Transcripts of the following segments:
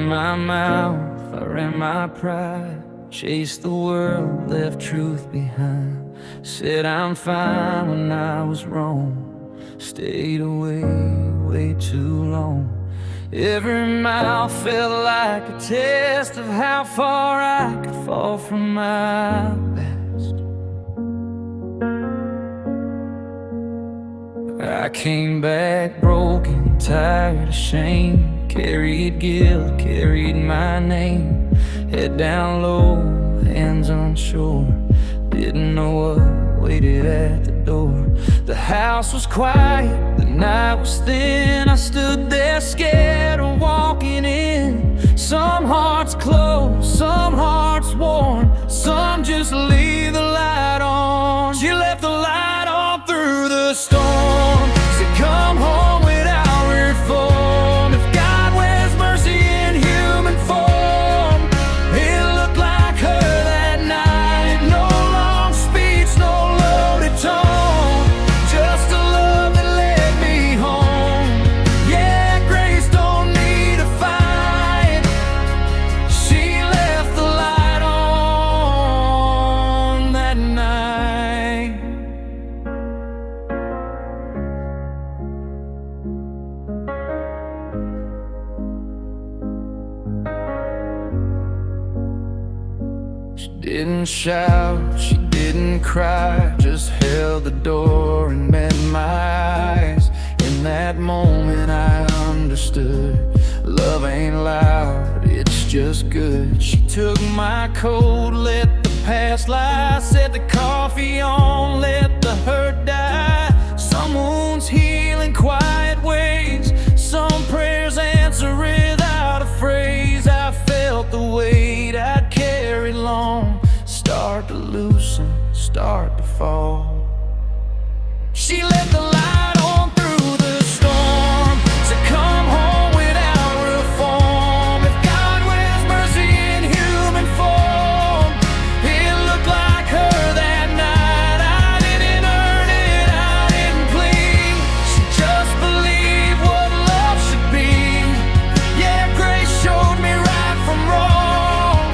my mouth, I ran my pride, chased the world, left truth behind. Said I'm fine when I was wrong, stayed away way too long. Every mile felt like a test of how far I could fall from my best. I came back broken, tired, ashamed, carried guilt, carried my name. Head down low, hands unsure, didn't know what waited at the door. The house was quiet, the night was thin. I stood there scared of walking in. Some hearts closed, some hearts warm, some just leave the light on. She left the light on through the storm. Said come home without reform. If God wears mercy in human form, it looked like her that night. No long speech, no loaded tone, just a love that led me home. Yeah, grace don't need a fight. She left the light on that night. She didn't shout, she didn't cry, just held the door and met my eyes. In that moment I understood, love ain't loud, it's just good. She took my coat, let the past lie, set the coffee on, let the hurt die. Some wounds heal in quiet ways, some prayers answer without a phrase. I felt the weight I'd carried long start to loosen, start to fall. She left the light on through the storm. Said come home without reform. If God wears mercy in human form, it looked like her that night. I didn't earn it, I didn't plead. She just believed what love should be. Yeah, grace showed me right from wrong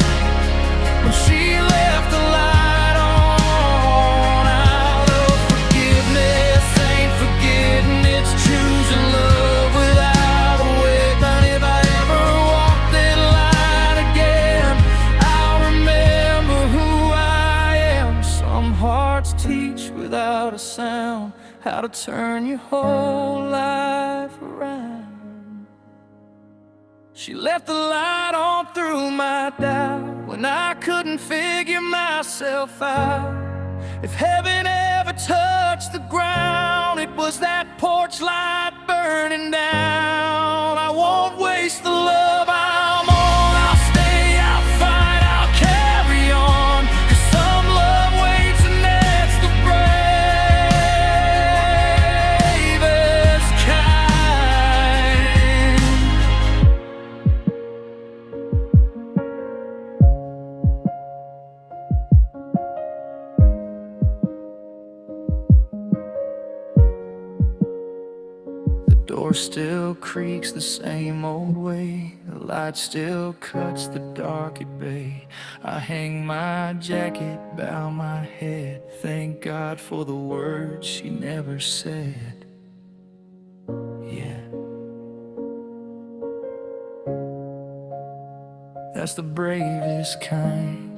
when she left the light on. Out of forgiveness ain't forgetting, it's choosing love without a weapon. If I ever walk that line again, I'll remember who I am. Some hearts teach without a sound how to turn your whole life around. She left the light on through my doubt when I couldn't figure myself out. If heaven ever touched the ground, it was that porch light burning down. I won't waste the love I'm on. I'll stay, I'll fight, I'll carry on, 'cause some love waits and that's the bravest kind. The door still creaks the same old way, the light still cuts the dark at bay. I hang my jacket, bow my head, thank God for the words she never said. Yeah, that's the bravest kind.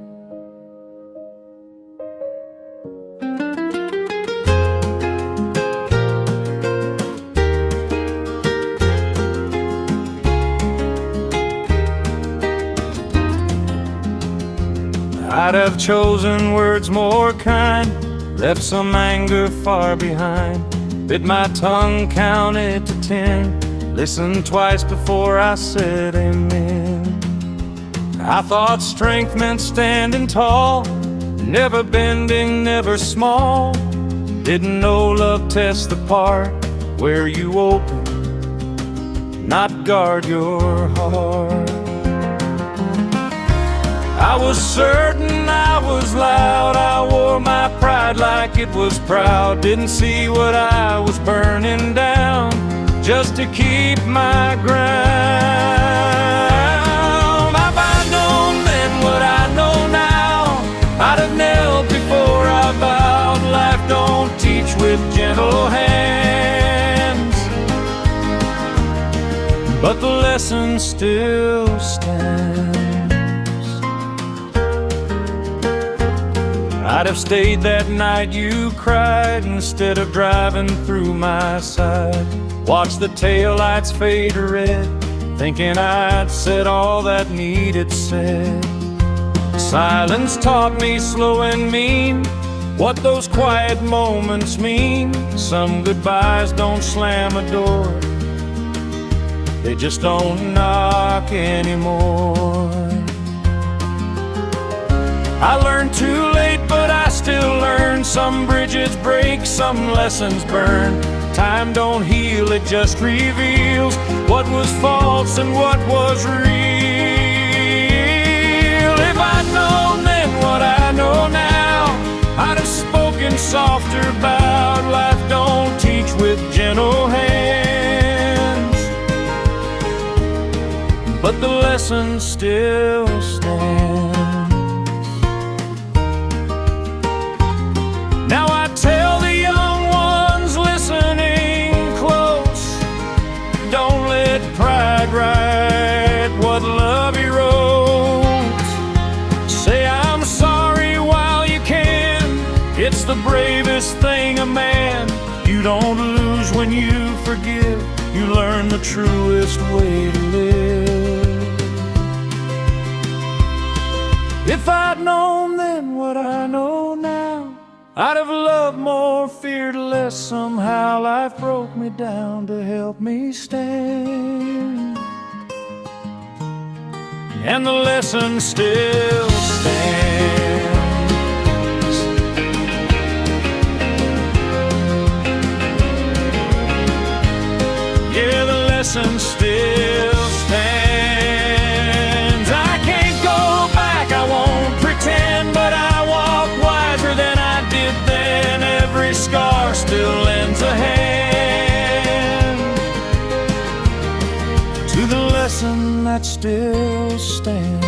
I'd have chosen words more kind, left some anger far behind, bit my tongue, counted to 10, listened twice before I said amen. I thought strength meant standing tall, never bending, never small. Didn't know love tests the part where you open, not guard your heart. I was certain I was loud, I wore my pride like it was proud. Didn't see what I was burning down, just to keep my ground. lesson still stands. I'd have stayed that night you cried instead of driving through my side. Watched the taillights fade to red, thinking I'd said all that needed said. Silence taught me slow and mean what those quiet moments mean. Some goodbyes don't slam a door, they just don't knock anymore. I learned too late, but I still learn. Some bridges break, some lessons burn. Time don't heal, it just reveals what was false and what was real. If I'd known then what I know now, I'd have spoken softer about life don't teach with gentle hands. But the lesson still stands. Now I tell the young ones listening close, don't let pride write what love erodes. Say I'm sorry while you can, it's the bravest thing a man. You don't lose when you forgive, you learn the truest way to live. If I'd known then what I know now, I'd have loved more, feared less. Somehow life broke me down to help me stand, and the lesson still stands. Yeah, the lesson still stands. I can't go back, I won't pretend, but I walk wiser than I did then. Every scar still lends a hand to the lesson that still stands.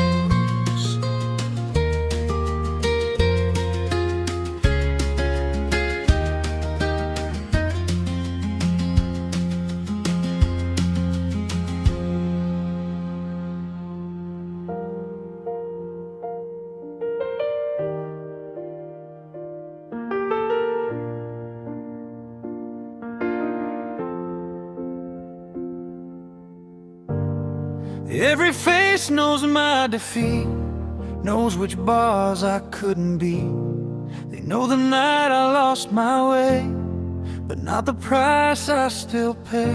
Every face knows my defeat, knows which bars I couldn't beat. They know the night I lost my way, but not the price I still pay.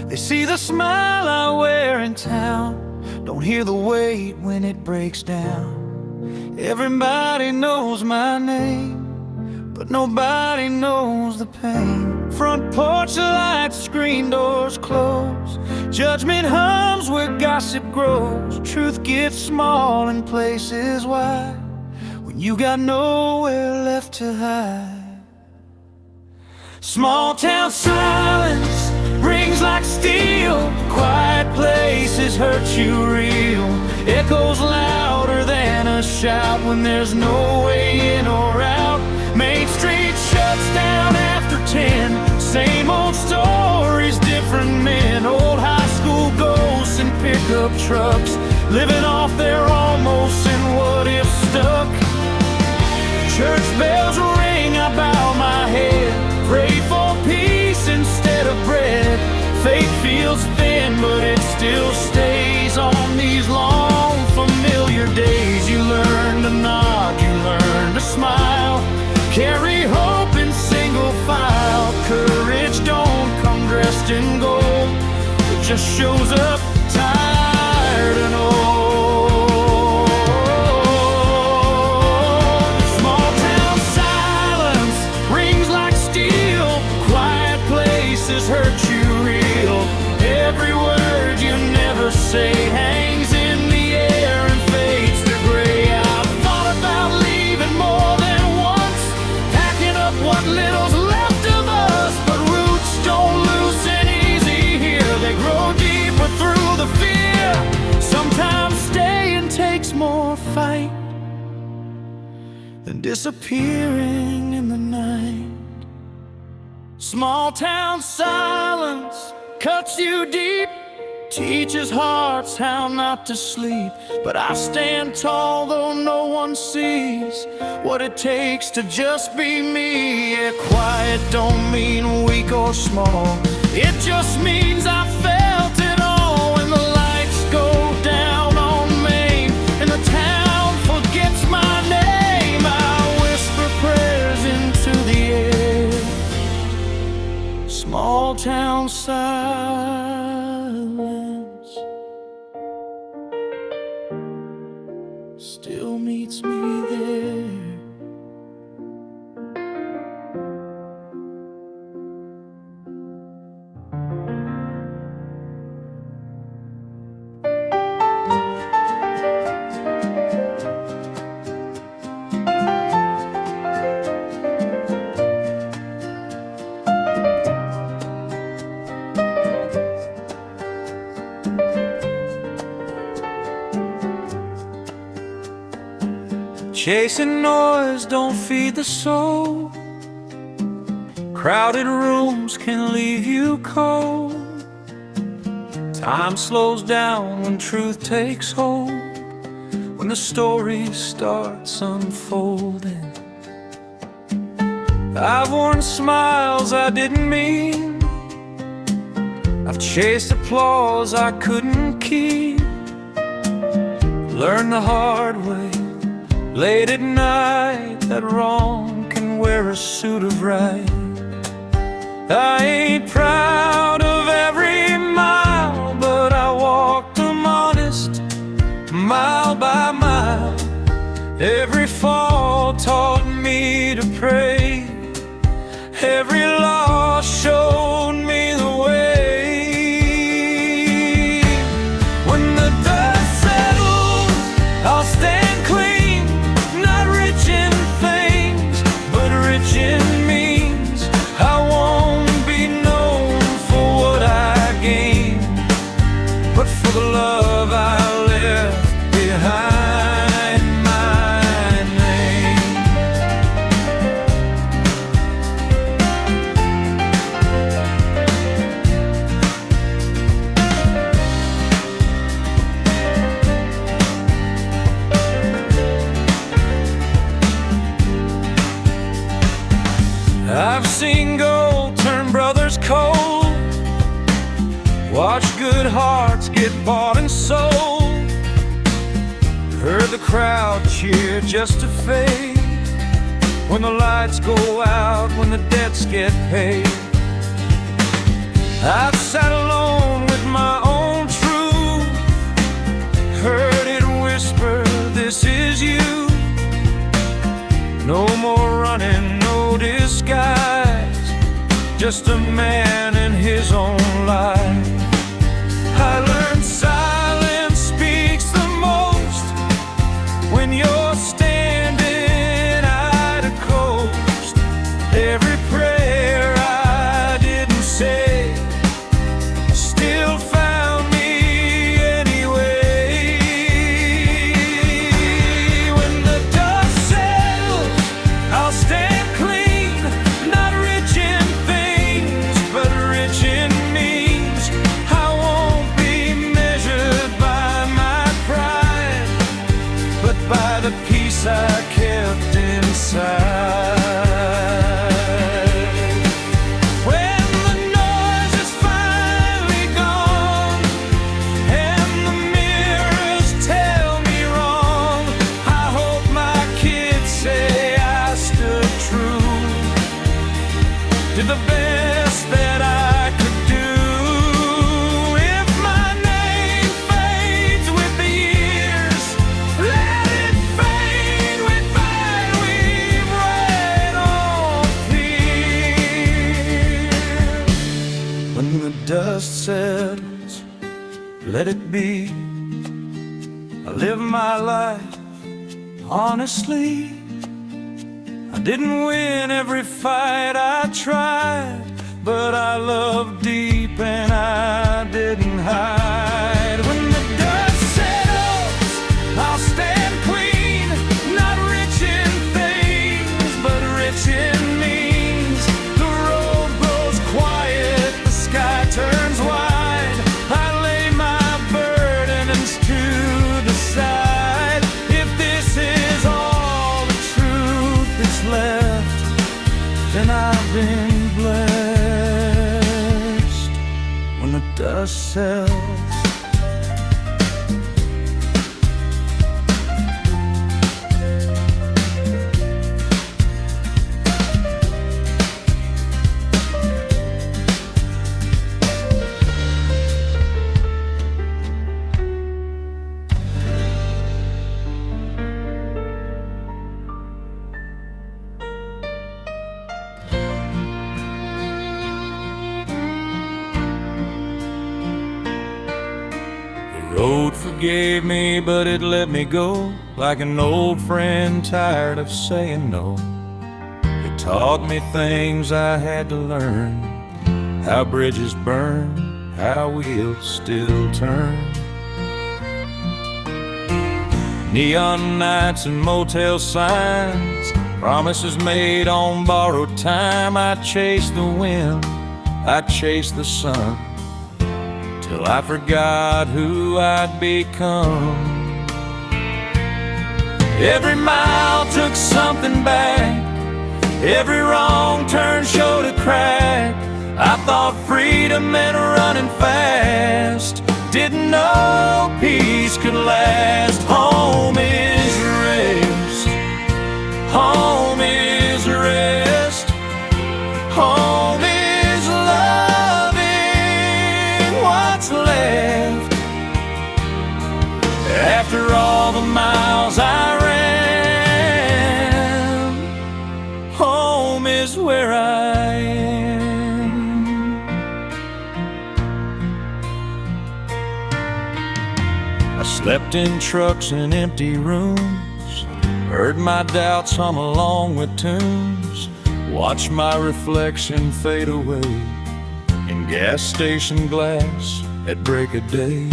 They see the smile I wear in town, don't hear the weight when it breaks down. Everybody knows my name, but nobody knows the pain. Front porch lights, screen doors close, judgment hums where gossip grows. Truth gets small in places wide when you got nowhere left to hide. Small town silence rings like steel, quiet places hurt you real. Echoes louder than a shout when there's no way in or out. Main Street shuts down after 10. Same old stories, different men. Old high school ghosts and pickup trucks, living off their almost and what if stuck. Church bells ring, I bow my head, pray for peace instead of bread. Faith feels thin, but it still stays on these long familiar days. You learn to nod, you learn to smile, carry hope in single file. Courage don't come dressed in gold, it just shows up tired and old. Small town silence rings like steel, quiet places hurt you real. Every word you never say hangs in the air and fades to gray. I've thought about leaving more than once, packing up what little's left of us, but roots don't loosen easy here. They grow deeper through the fear. Sometimes staying takes more fight than disappearing in the night. Small town silence cuts you deep teaches hearts how not to sleep. But I stand tall though no one sees what it takes to just be me. Yeah, quiet don't mean weak or small. It just means I felt it all. When the lights go down on Main and the town forgets my name, I whisper prayers into the air. Small town silence still meets me there. Chasing noise don't feed the soul. Crowded rooms can leave you cold. Time slows down when truth takes hold. When the story starts unfolding. I've worn smiles I didn't mean. I've chased applause I couldn't keep. Learned the hard way late at night that wrong can wear a suit of right. I ain't proud of every mile, but I walked them honest, mile by mile. Every fall taught me to pray. Every loss showed me the way. When the dust settles, I'll stand in means. I won't be known for what I gained, but for the love I left behind my name. I've seen gold turn brothers cold, watched good hearts get bought and sold, heard the crowd cheer just to fade. When the lights go out, when the debts get paid. I've sat alone with my own truth, heard it whisper, this is you. No more running, no disguise, just a man in his own life. I learned silence speaks the most when you're standing eye to coast. Every prayer I didn't say still found me anyway. When the dust settles, I'll stand clean, not rich in things, but rich in means. I won't be measured by my pride, but by the peace I kept inside. When the noise is finally gone and the mirrors tell me wrong, I hope my kids say I stood true, did the best that I could do. If my name fades with the years, let it fade with mine. We've read all clear. When the dust settles, let it be. I live my life honestly. I didn't win every fight I tried, but I loved deep and I didn't hide. When the dust settles, I'll stand clean, not rich in things, but rich in means. The road grows quiet, the sky turns wide. I lay my been blessed when the dust settles. The road forgave me, but it let me go like an old friend tired of saying no. It taught me things I had to learn, how bridges burn, how wheels still turn. Neon nights and motel signs, promises made on borrowed time. I chased the wind, I chased the sun, till I forgot who I'd become. Every mile took something back, every wrong turn showed a crack. I thought freedom meant running fast, didn't know peace could last. Home is rest, home is rest, home is loving what's left. After all the miles I ran, home is where I am. I slept in trucks and empty rooms, heard my doubts hum along with tunes, watched my reflection fade away in gas station glass at break of day.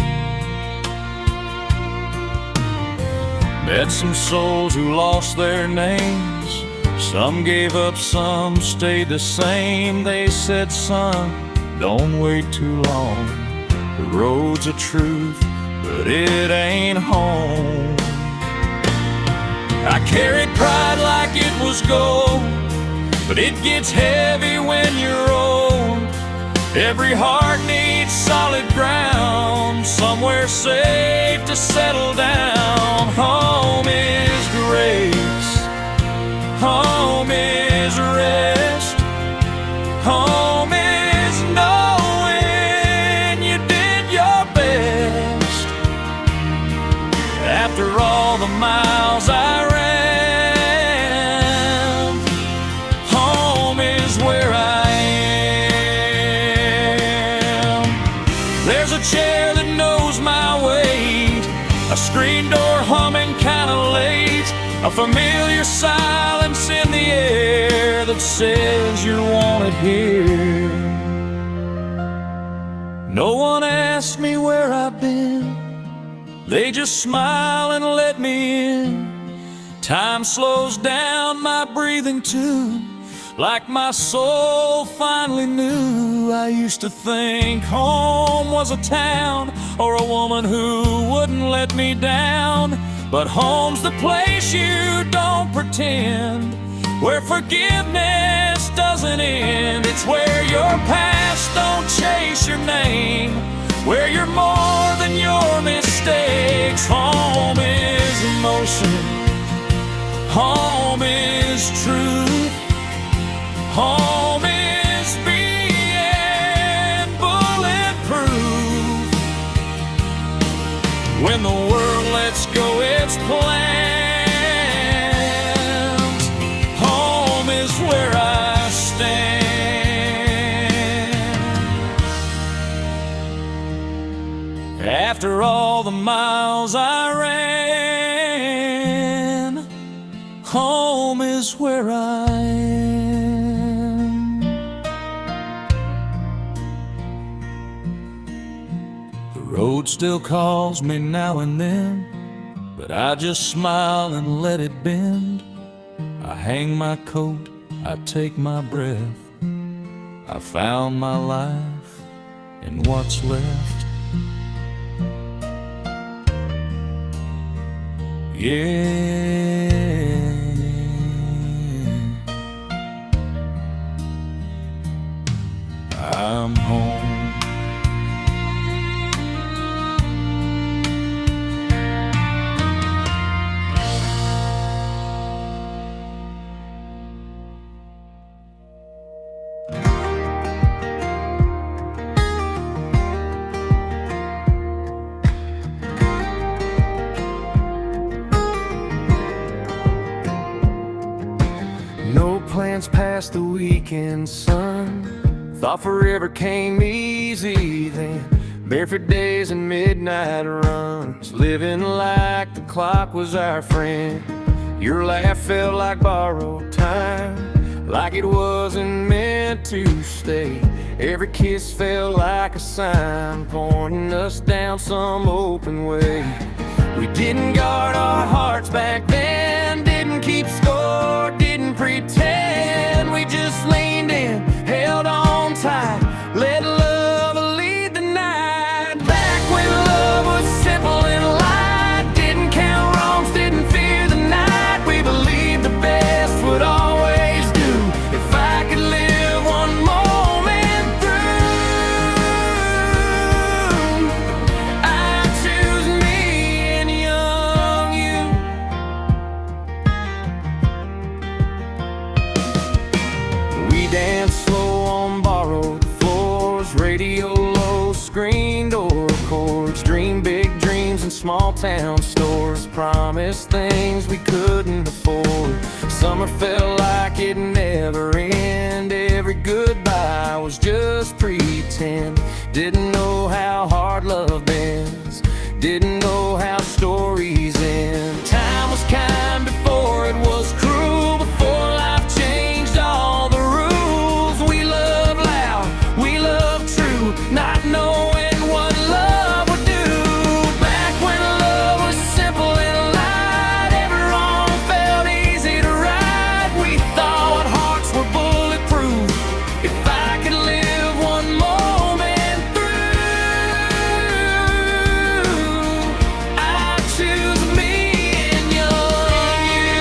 Met some souls who lost their names, some gave up, some stayed the same. They said, son, don't wait too long, the road's a truth, but it ain't home. I carried pride like it was gold, but it gets heavy when you're old. Every heart needs solid ground, somewhere safe to settle down. Home is grace, home is rest, home is knowing you did your best. After all the miles I ran, home is where I am. There's a chair that knows my weight, a screen door humming kinda late, a familiar silence in the air that says you're wanted here. No one asked me where I've been, they just smile and let me in. Time slows down my breathing too, like my soul finally knew. I used to think home was a town or a woman who wouldn't let me down, but home's the place you don't pretend, where forgiveness doesn't end. It's where your past don't chase your name, where you're more than your mistakes. Home is emotion, home is truth, home is being bulletproof. When the world lets go its plans, home is where I stand. After all the miles I ran, home is where I am. The road still calls me now and then, but I just smile and let it bend. I hang my coat, I take my breath, I found my life and what's left. Yeah. past the weekend sun. Thought forever came easy then. Barefoot days and midnight runs, living like the clock was our friend. Your laugh felt like borrowed time, like it wasn't meant to stay. Every kiss felt like a sign, pointing us down some open way. We didn't guard our hearts back then, didn't keep score, didn't pretend. We just leaned in, held on tight, let love lead the night. Back when love was simple and light, didn't count wrongs, didn't fear the night. We believed the best would always do. If I could live one moment through, I'd choose me and young you. We danced slow on borrowed floors, radio low, screen door chords, dream big dreams in small town stores, promised things we couldn't afford. Summer felt like it never ended. Every goodbye was just pretend. Didn't know how hard love bends, didn't know how stories end. Time was kind before it was cruel, before life changed all the rules. We loved loud, we loved true, not knowing what love would do. Back when love was simple and light, every wrong felt easy to right. We thought hearts were bulletproof. If I could live one moment through, I'd choose me and young you.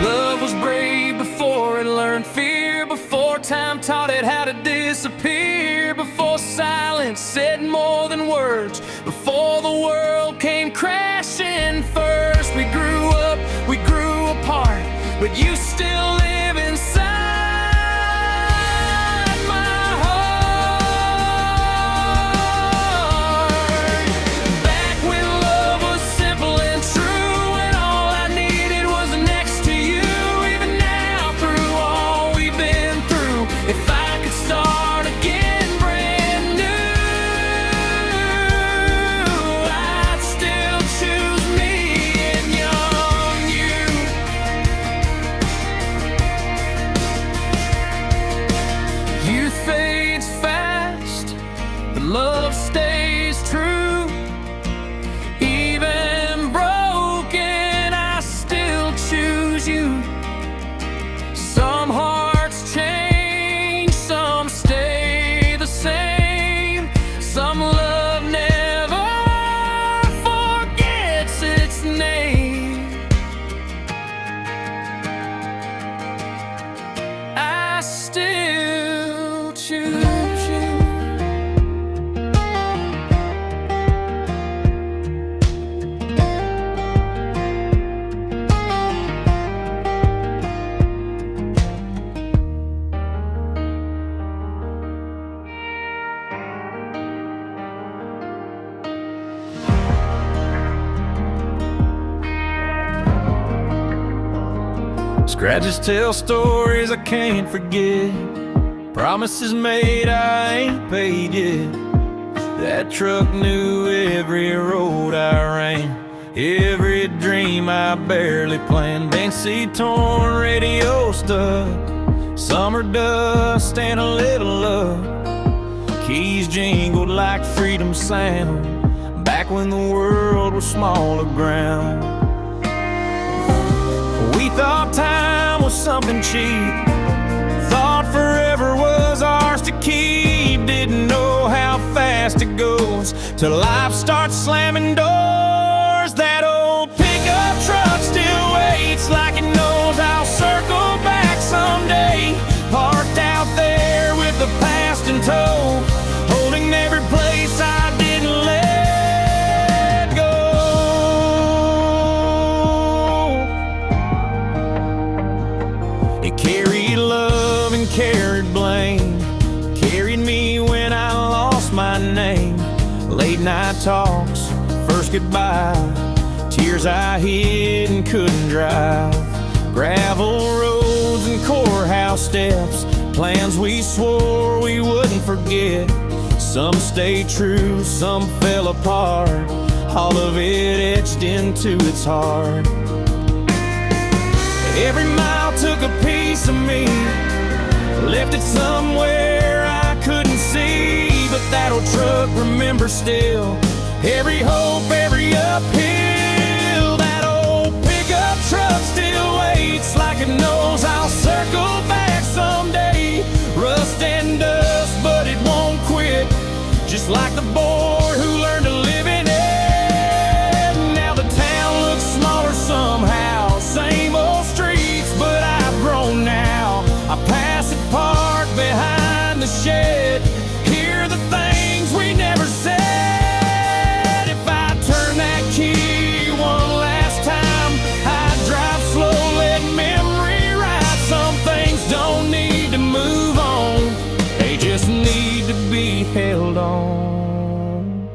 Love was brave before it learned fear, before time taught it how to disappear, before silence said more than words, before the world came crashing first. We grew up, we grew apart, but you still live inside my heart. Back when love was simple and true, and all I needed was next to you. Even now, through all we've been through, if I could start again brand new, I'd still choose me and young you. Youth fades fast, but love stays true. Even broken, I still choose you. Some hearts change, some stay the same. Some love never forgets its name. I still choose you. Scratches tell stories I can't forget, promises made I ain't paid yet. That truck knew every road I ran, every dream I barely planned. Bench seat torn, radio stuck, summer dust and a little luck. Keys jingled like freedom sound, back when the world was smaller ground. We thought time was something cheap, thought forever was ours to keep. Didn't know how fast it goes till life starts slamming doors. That old pickup truck still waits like it knows I'll circle back someday. Parked out there with the past in tow, holding every place I didn't let go. It carried love and carried blame, carried me when I lost my name. Late night talks, first goodbye, Tears I hid and couldn't drive. Gravel roads and courthouse steps. Plans we swore we wouldn't forget. Some stayed true, some fell apart. All of it etched into its heart. Every mile took a piece of me, left it somewhere I couldn't see. But that old truck remembers still. Every hope, every uphill. That old pickup truck still waits like it knows I'll circle back someday. Rust and dust, but it won't quit. Just like the boy who learned to live in it. Now the town looks smaller somehow. Same old streets, but I've grown now. I pass it parked behind the shed. Hear the things we never said. If I turn that key one last time, I'd drive slow, let memory ride. Some things don't need to move on, they just need to be held on.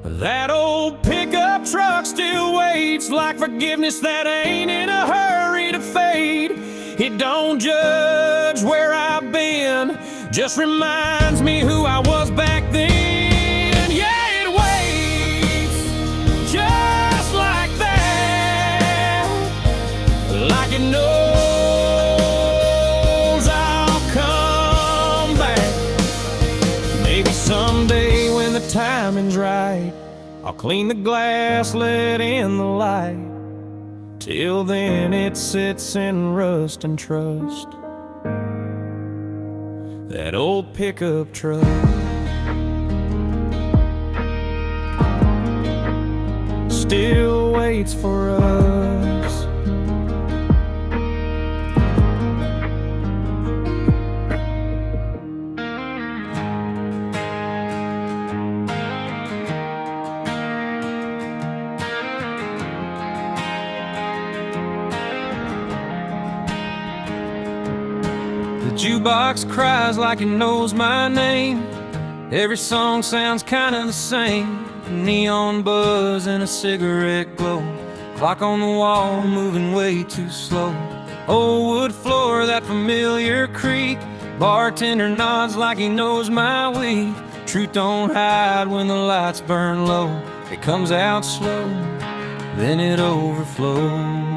That old pickup truck still waits like forgiveness that ain't in a hurry to fade. It don't judge where I've been, just reminds me who I was back then. Yeah, it waits just like that, like it knows I'll come back. Maybe someday when the timing's right, I'll clean the glass, let in the light. Till then it sits in rust and trust. That old pickup truck still waits for us. The jukebox cries like it knows my name. Every song sounds kinda the same. A neon buzz and a cigarette glow. Clock on the wall moving way too slow. Old wood floor, that familiar creak. Bartender nods like he knows my week. Truth don't hide when the lights burn low. It comes out slow, then it overflows.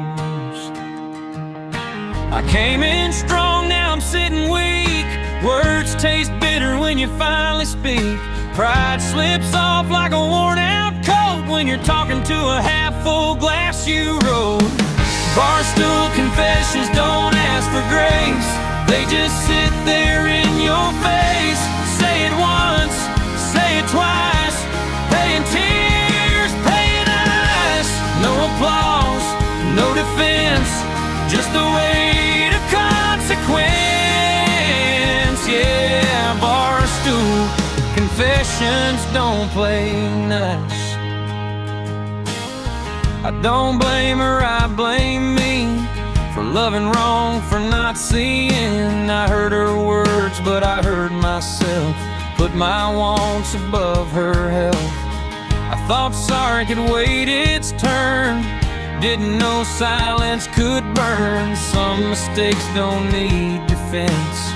I came in strong, now I'm sitting weak. Words taste bitter when you finally speak. Pride slips off like a worn out coat when you're talking to a half full glass you rode. Barstool confessions don't ask for grace, they just sit there in your face. Say it once, say it twice, paying tears, paying eyes. No applause, no defense, just the weight of consequence. Yeah, Barstool confessions don't play nice. I don't blame her, I blame me for loving wrong, for not seeing. I heard her words, but I heard myself. Put my wants above her health. I thought sorry could wait its turn. Didn't know silence could burn. Some mistakes don't need defense,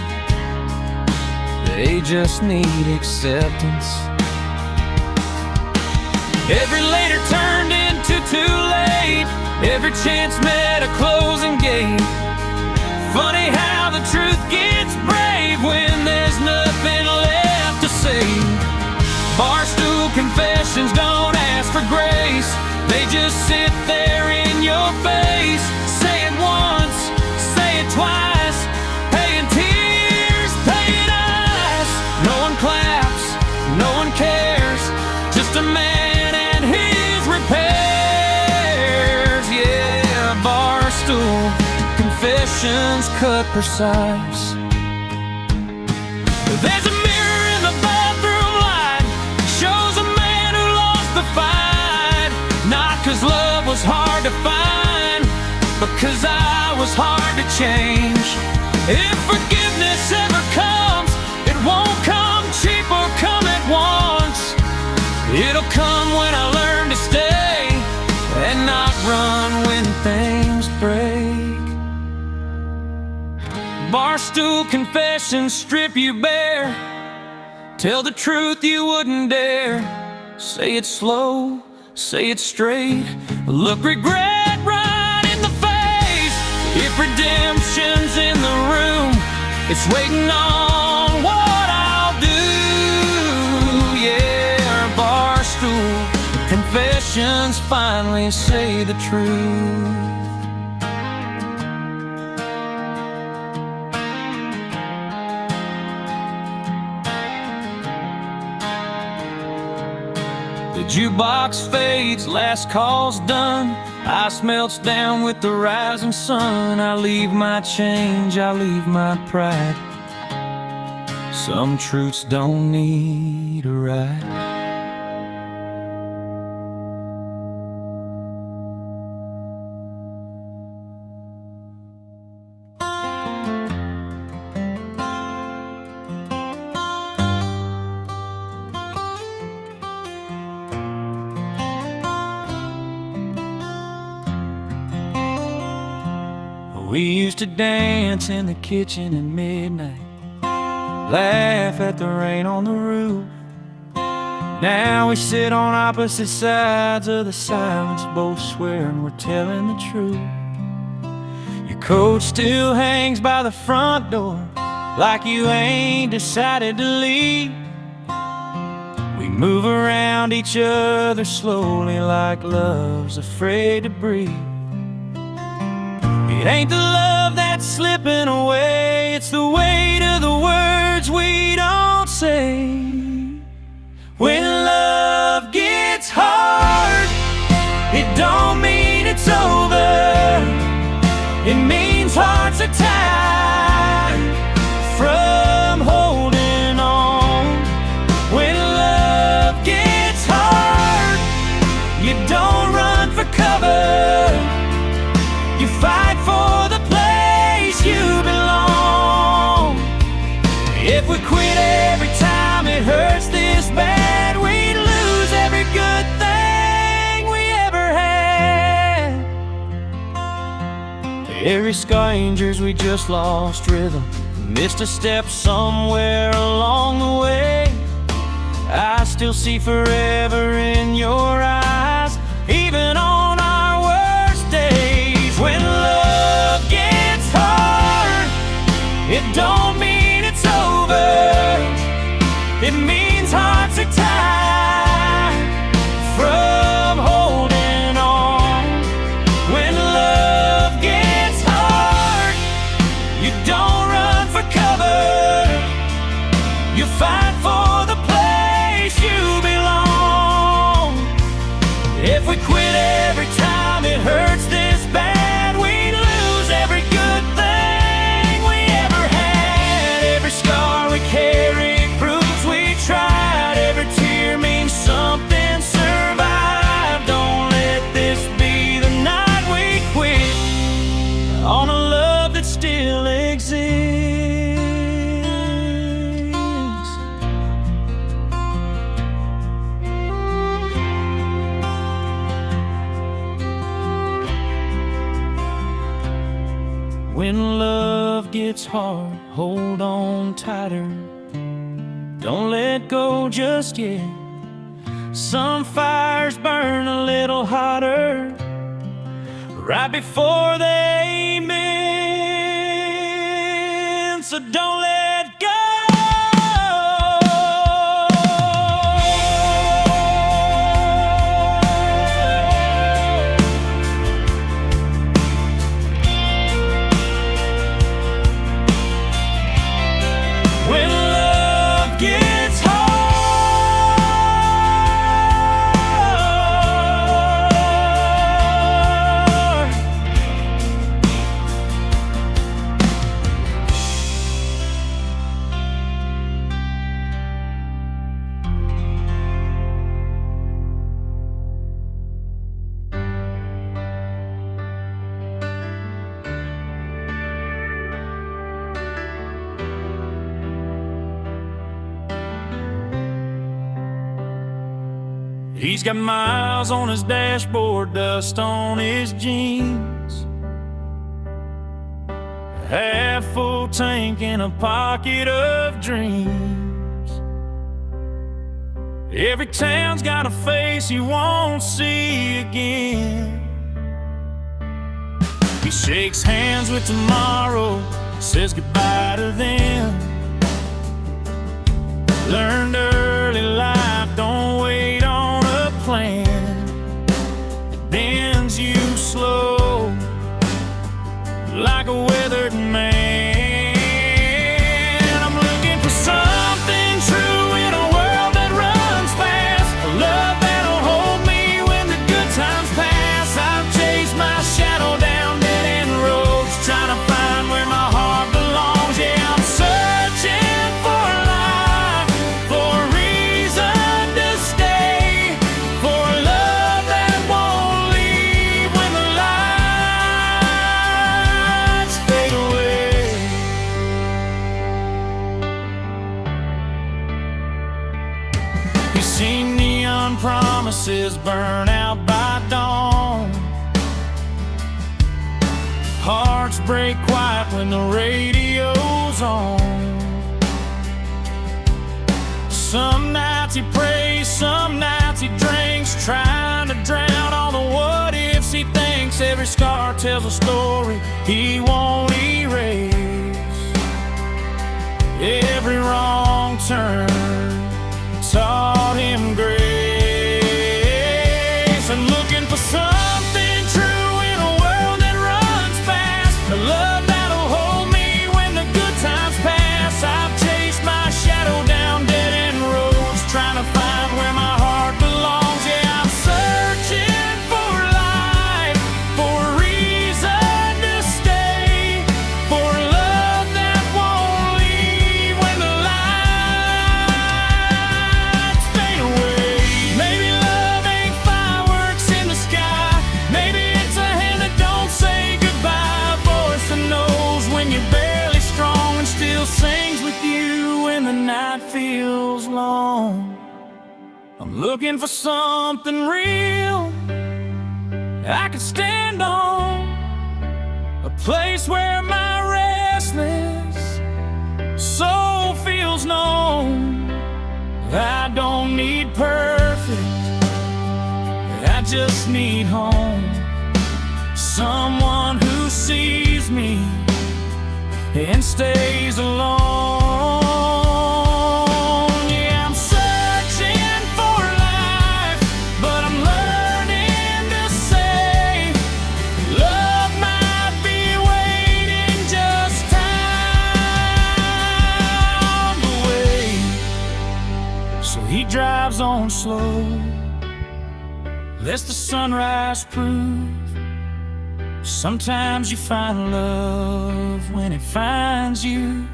they just need acceptance. Every later turned into too late. Every chance met a closing gate. Funny how the truth gets brave when there's nothing left to say. Barstool confessions don't ask for grace, they just sit there in your face. Say it once, say it twice, paying tears, paying eyes. No one claps, no one cares, just a man and his repairs. Yeah, Barstool confessions cut precise. There's a mirror in the bathroom light, shows a man who lost the fight. Not 'cause love was hard to find, but 'cause I was hard to change. If forgiveness ever comes, it won't come cheap or come at once. It'll come when I learn to stay Barstool confessions strip you bare. Tell the truth you wouldn't dare. Say it slow, say it straight. Look regret right in the face. If redemption's in the room, it's waiting on what I'll do. Yeah, Barstool confessions finally say the truth. The jukebox fades, last call's done. Ice melts down with the rising sun. I leave my change, I leave my pride. Some truths don't need a ride. We used to dance in the kitchen at midnight, laugh at the rain on the roof. Now we sit on opposite sides of the silence, both swearing we're telling the truth. Your coat still hangs by the front door, like you ain't decided to leave. We move around each other slowly, like love's afraid to breathe. It ain't the love that's slipping away, it's the weight of the words we don't say. When love gets hard, it don't mean it's over. It means hearts are tired from holding on. When love gets hard, you don't run for cover. You fight for the place you belong. If we quit every time it hurts this bad, we'd lose every good thing we ever had. Every strangers, we just lost rhythm, missed a step somewhere along the way. I still see forever in your eyes, even on our worst days. When love gets hard, it don't mean it's over. It means hearts are tired from holding on. When love gets hard, you don't run for cover. You fight for the place you belong. If we quit every time it hurts this bad, we'd lose every good thing we ever had. Every scar we carry proves we tried. Every tear means something survived. Don't let this be the night we quit on a love that still exists. When love gets hard, hold on tighter. Don't let go just yet. Some fires burn a little hotter right before they mend. So don't let go. When love gets hard, he's got miles on his dashboard, dust on his jeans, half full tank and a pocket of dreams. Every town's got a face you won't see again. He shakes hands with tomorrow, says goodbye to them. Learned early life, don't wait on a plan. It bends you slow, like a weathered man. I'm looking for something true in a world that runs fast, a love that'll hold me when the good times pass. I've chased my shadow down dead-end roads, trying to find where my heart belongs. Yeah, I'm searching for life, for a reason to stay, for a love that won't leave when the lights fade away. You've seen neon promises burn out by dawn. Hearts break quiet when the radio's on. Some nights he prays, some nights he drinks, trying to drown all the what-ifs. He thinks every scar tells a story he won't erase. Every wrong turn taught him grace. I'm looking for something true in a world that runs fast, a love that'll hold me when the good times pass. I've chased my shadow down dead-end roads, trying to find where my heart belongs. Yeah, I'm searching for life, for a reason to stay, for a love that won't leave when the lights fade away. Maybe love ain't fireworks in the sky, maybe it's a hand that don't say goodbye, a voice that knows when you're barely strong and still sings with you when the night feels long. I'm looking for something real I could stand on, a place where my restless soul feels known. I don't need perfect, I just need home. Someone who sees me and stays alone. Yeah, I'm searching for life, but I'm learning to say love might be waiting, just time to wait. So he drives on slow, lets the sunrise prove sometimes you find love when it finds you.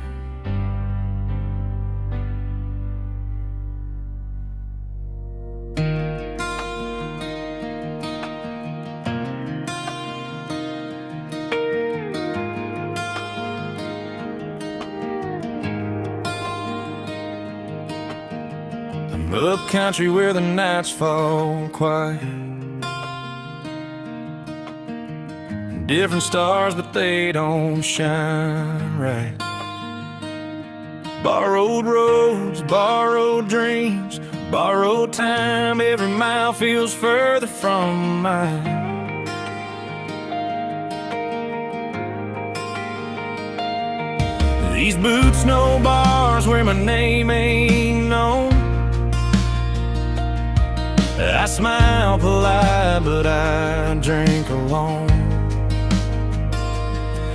I'm up country where the nights fall quiet. Different stars, but they don't shine right. Borrowed roads, borrowed dreams, borrowed time. Every mile feels further from mine. These boots, no bars where my name ain't known. I smile polite, but I drink alone.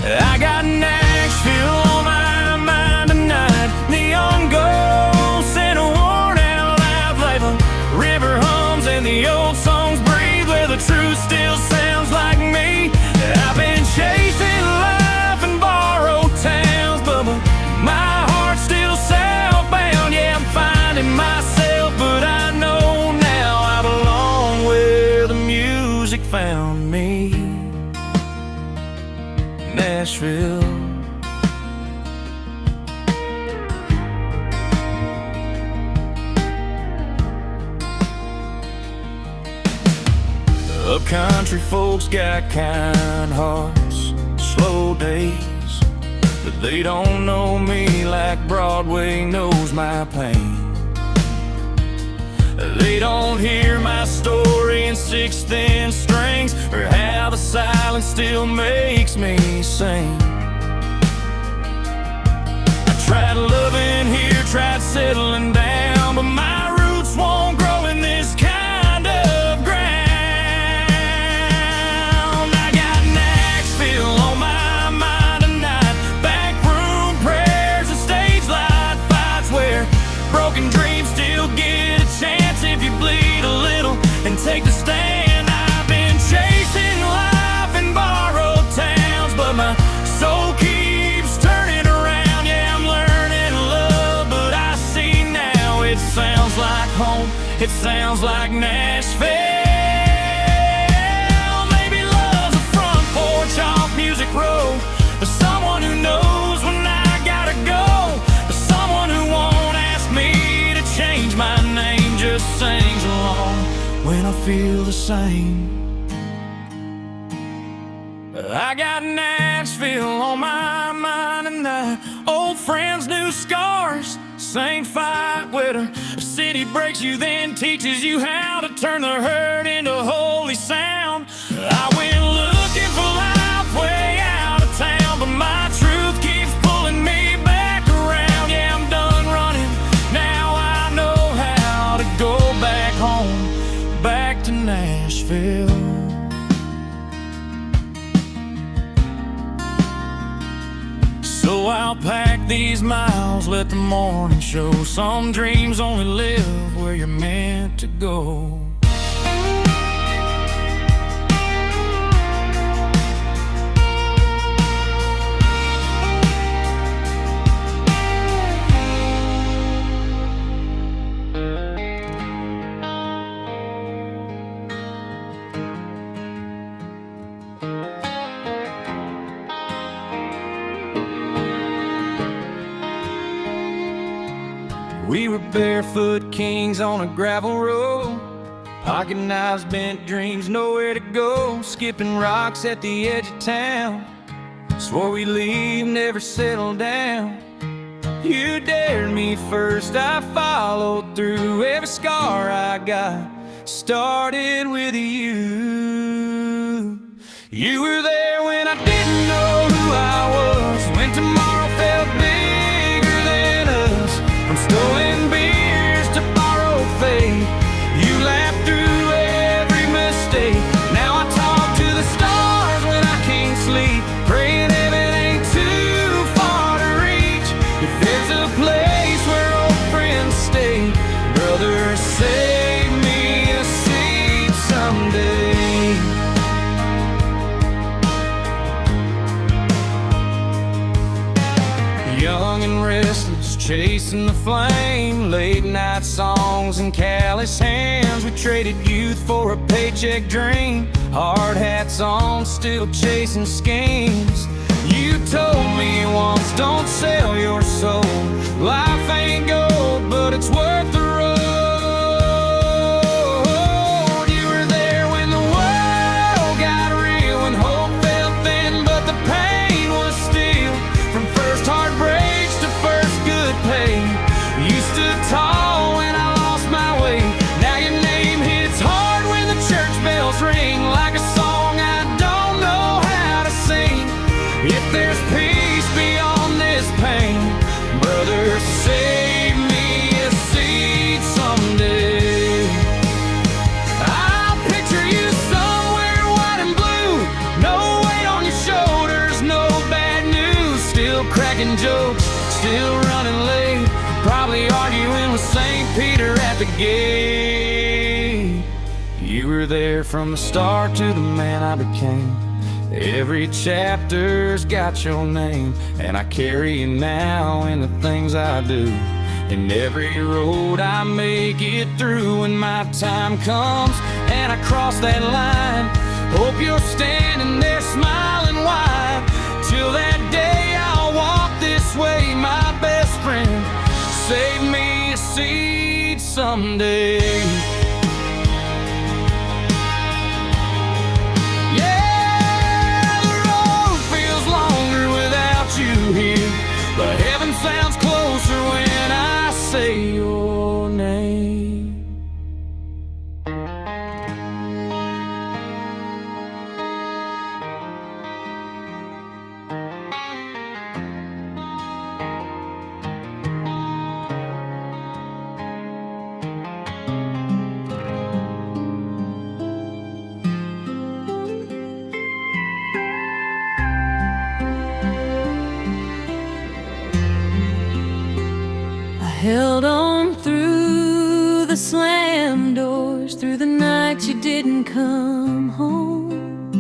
I got Nashville on my mind tonight. Neon ghosts and a worn-out life. The river hums and the old songs breathe, where the truth still sounds like me. I've been chasing life in borrowed towns, but my heart's still southbound. Yeah, I'm finding myself, but I know now I belong where the music found me. Nashville. Upcountry folks got kind hearts, slow days, but they don't know me like Broadway knows my pain. They don't hear my story in six thin strings, or how the silence still makes me sing. I tried loving here, tried settling down, but my roots won't grow in this kind of ground. I got Nashville on my mind tonight, backroom prayers and stage light fights where broken dreams still get a chance if you bleed a little and take the stand. I've been chasing life in borrowed towns, but my soul keeps turning around. Yeah, I'm learning love, but I see now it sounds like home, it sounds like Nashville. Maybe love's a front porch off Music Row, but someone who knows when I gotta go, but someone who won't ask me to change my name, just sings along when I feel the same. I got Nashville on my mind tonight, old friends, new scars, same fight with her. A city breaks you, then teaches you how to turn the hurt into holy sound. I went looking for life way out of town, but my truth keeps pulling me back around. Yeah, I'm done running, now I know how to go back home, back to Nashville. So I'll pack these miles, let the morning show. Some dreams only live where you're meant to go. We were barefoot kings on a gravel road, pocket knives, bent dreams, nowhere to go. Skipping rocks at the edge of town, swore we'd leave, never settle down. You dared me first, I followed through. Every scar I got started with you. You were there when I didn't know who I was, when tomorrow felt bigger than us. From stolen beers to borrowed faith, you laughed through every mistake. Now I talk to the stars when I can't sleep, praying heaven ain't too far to reach. If there's a place where old friends stay, brother, save me a seat someday. Young and restless, chasing the flame, late night songs and callous hands. We traded youth for a paycheck dream, hard hats on, still chasing schemes. You told me once, don't sell your soul. Life ain't gold, but it's worth the road. You were there when the world got real, when hope felt thin, but the pain was still. From first heartbreaks to first good pay, you stood tall when I lost my way. Now your name hits hard when the church bells ring, like a song I don't know how to sing. If there's peace beyond this pain, brother, save me a seat someday. I'll picture you somewhere white and blue, no weight on your shoulders, no bad news. Still cracking jokes, still running late, probably arguing with St. Peter at the gate. You were there from the start to the man I became. Every chapter's got your name, and I carry you now in the things I do. In every road I make it through. When my time comes and I cross that line, hope you're standing there smiling wide. Till that day I'll walk this way, my best friend, save me a seat someday. Yeah, the road feels longer without you here. held on through the slammed doors, through the nights you didn't come home,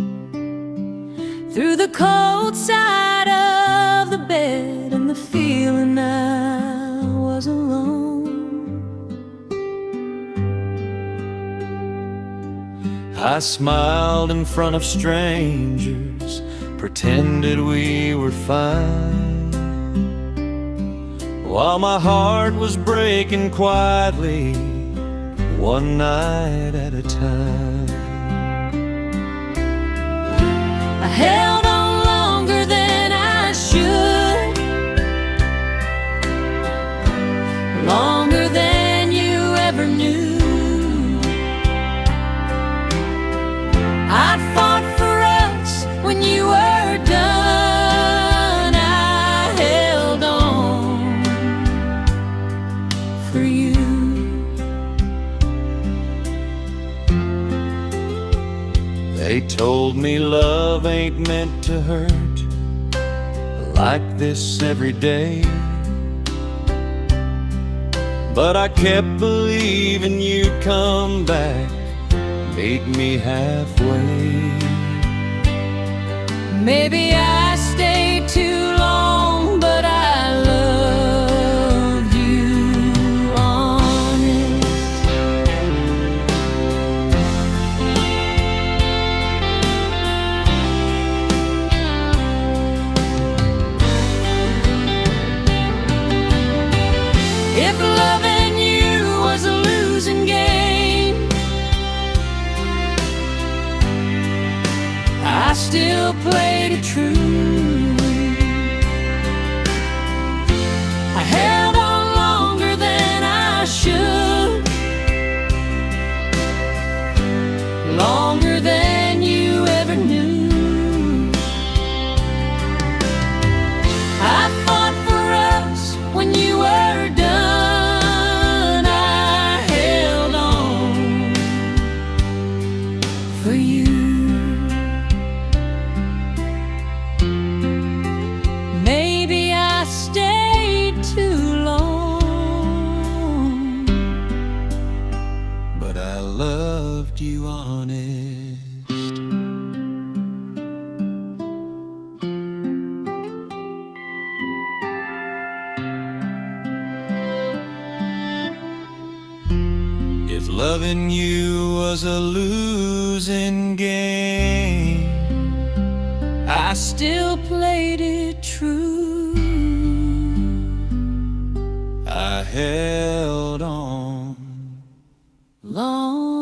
through the cold side of the bed and the feeling I was alone. I smiled in front of strangers, pretended we were fine, while my heart was breaking quietly, one night at a time. I held on longer than I should, longer than you ever knew. I fought for us when you were done. I held on for you. They told me love ain't meant to hurt like this every day, but I kept believing you'd come back, meet me halfway. Maybe I stayed too long, but I loved you honest. If loving you was a losing game, I still played it true. I held on longer than I should, longer than you ever knew. I fought for us when you were done. I held on for you. Maybe I stayed too long, But I loved you honest. If loving you was a losing game, I still played it true. I held on. Longer.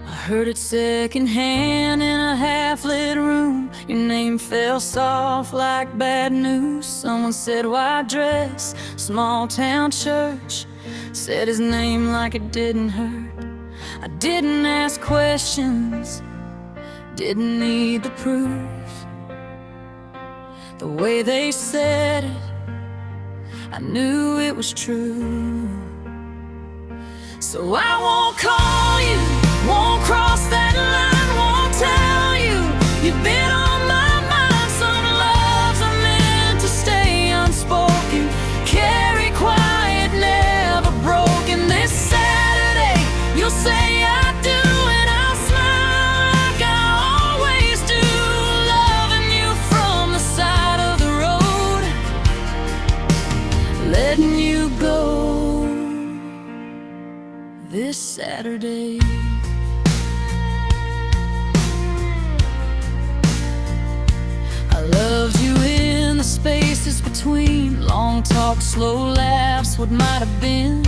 I heard it secondhand in a half-lit room. Your name fell soft like bad news. Someone said, why dress? Small town church. Said his name like it didn't hurt. I didn't ask questions, didn't need the proof. The way they said it, I knew it was true. So I won't call you, won't cross that line, won't tell you you've been on my mind. Some loves are meant to stay unspoken, carry quiet, never broken. This Saturday you'll say I do, and I'll smile like I always do, loving you from the side of the road, letting you go this Saturday. I loved you in the spaces between, long talk, slow laughs, what might have been.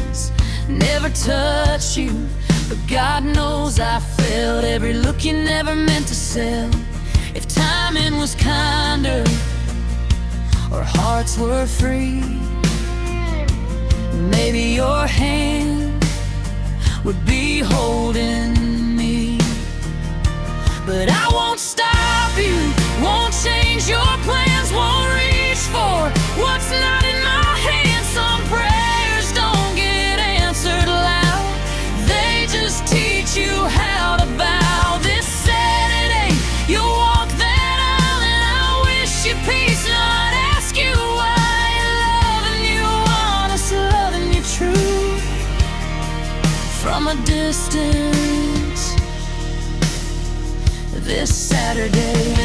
Never touched you, but God knows I felt every look you never meant to sell. If timing was kinder, or hearts were free, maybe your hand would be holding me. but I won't stop you, won't change your plans, won't reach for what's not in my hands. Some prayers don't get answered loud, they just teach you how to bow. This Saturday you'll walk that aisle, and I wish you peace, not ask you why. Loving you honest, loving you true, from a distance, this Saturday.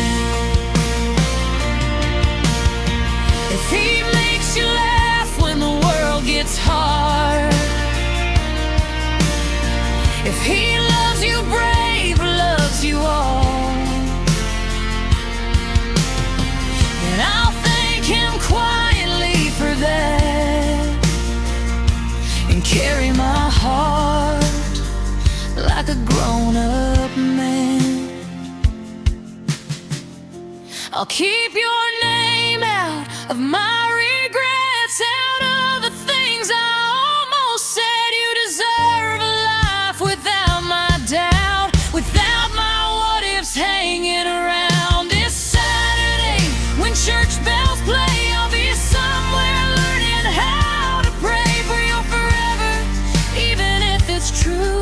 If he makes you laugh when the world gets hard, if he loves you brave, loves you all, and I'll thank him quietly for that, and carry my heart like a grown-up man. I'll keep your name out of my regrets, out of the things I almost said. You deserve a life without my doubt, without my what-ifs hanging around. This Saturday, when church bells play, I'll be somewhere learning how to pray for your forever, even if it's true.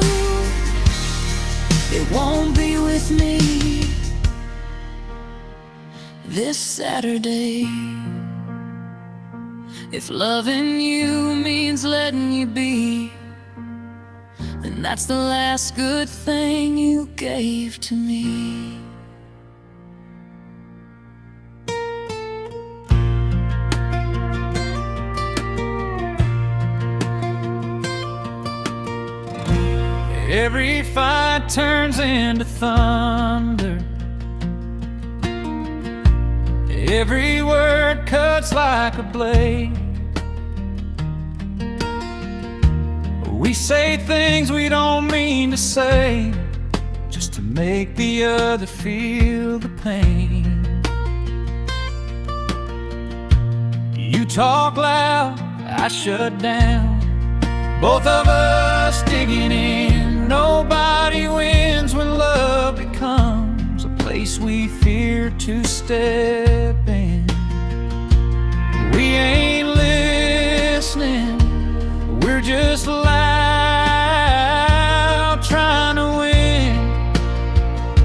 It won't be with me this Saturday. If loving you means letting you be, then that's the last good thing you gave to me. Every fight turns into thunder, every word cuts like a blade. We say things we don't mean to say, just to make the other feel the pain. You talk loud, I shut down, both of us digging in. Nobody wins when love becomes a place we fear to step in. We ain't listening, we're just loud, trying to win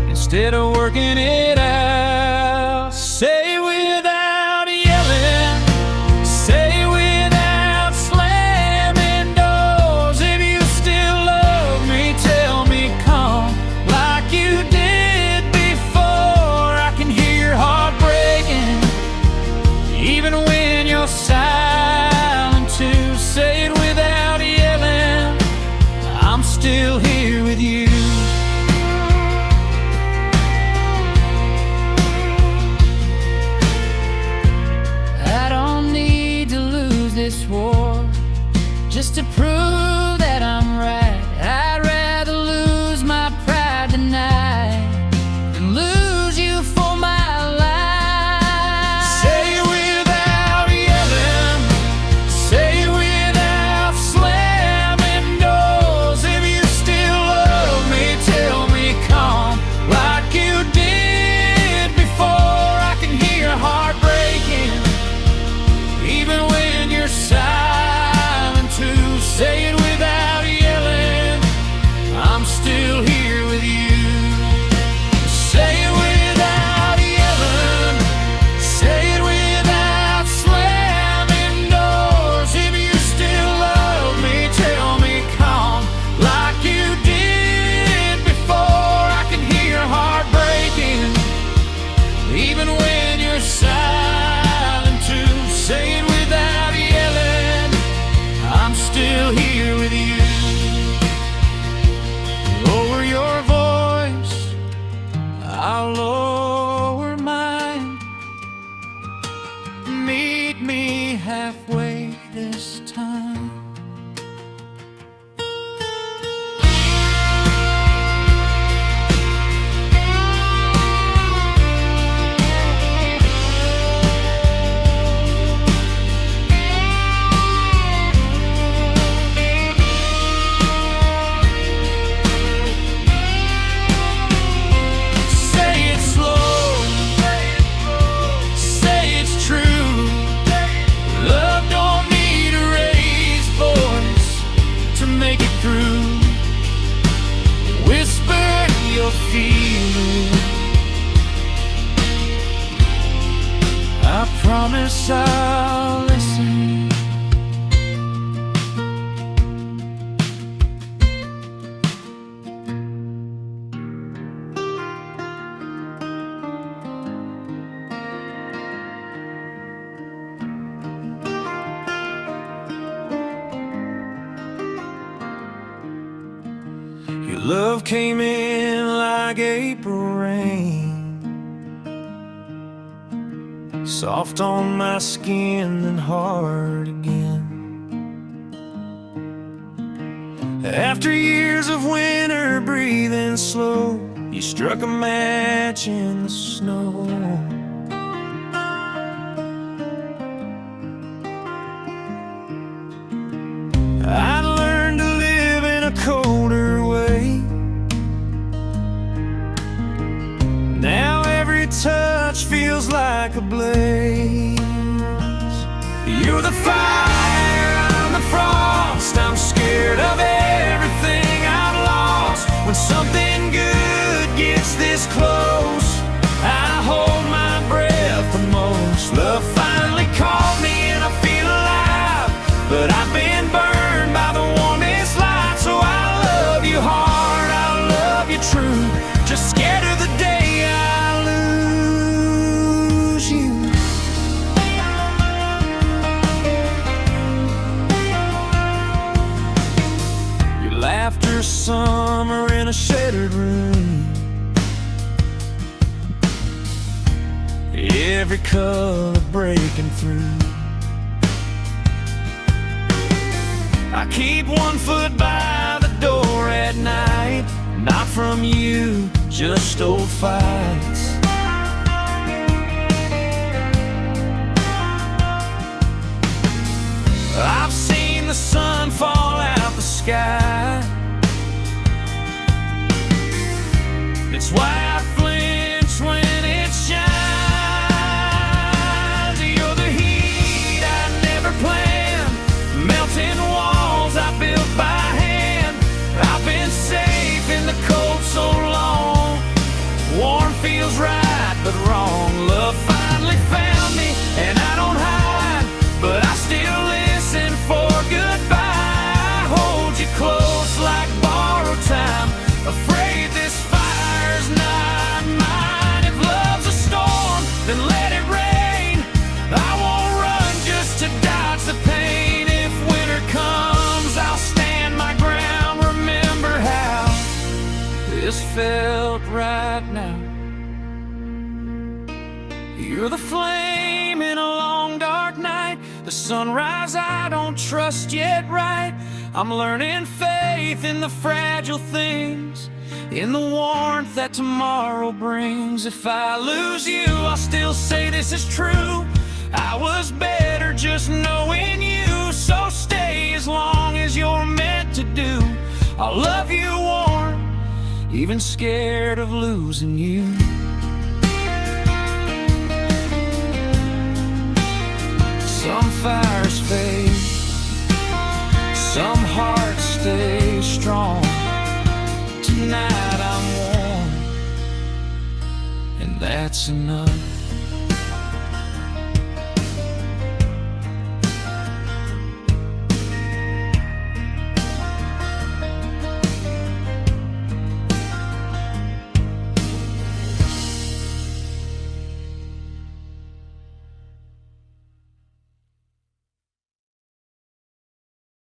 instead of working it out. Say it without yelling, say it without slamming doors. If you still love me, tell me come like you did before. I can hear your heart breaking, even when you're silent too. Say it without yelling, I'm still here with you. I don't need to lose this war just to prove that I'm right. I'd rather lose my pride tonight than lose you for my life. Say it without yelling, say it without slamming doors. If you still love me, tell me come like you did before. I can hear your heart breaking, even when you're silent too. Say it without yelling, I'm still here with you. Say it without yelling, say it without slamming doors. If you still love me, tell me come like you did before. I can hear your heart breaking, even when you're silent too. Say it without yelling, I'm still here with you. Lower your voice, I'll lower mine. Meet me halfway this time. Your love came in like April rain, soft on my skin and hard again. After years of winter breathing slow, you struck a match in the snow. I learned to live in a colder way. Now every touch feels like a blaze. You're the fire, I'm the frost. I'm scared of everything I've lost. When something good gets this close, I hold my breath the most. Love finally caught me and I feel alive, but I've been burned by the warmest light. So I love you hard, I love you true, just scared of the day I lose you. Your laughter, summer in a shaded room, every color breaking through. I keep one foot by the door at night, not from you, just old fights. I've seen the sun fall out the sky. It's why I flinch when it shines. You're the heat I never planned, melting walls I built by hand. I've been safe in the cold so long, warm feels right but wrong. Love finally found me and I don't hide, but I still listen for goodbye. I hold you close like borrowed time, afraid this fire's not mine. If love's a storm, then let it rain. I won't run just to dodge the pain. If winter comes, I'll stand my ground. Remember how this felt right now. You're the flame in a long dark night, the sunrise I don't trust yet right. I'm learning faith in the fragile things, in the warmth that tomorrow brings. If I lose you, I'll still say this is true. I was better just knowing you, so stay as long as you're meant to do. I'll love you warm, even scared of losing you. Some fires fade, some hearts stay strong. Tonight I'm warm, and that's enough.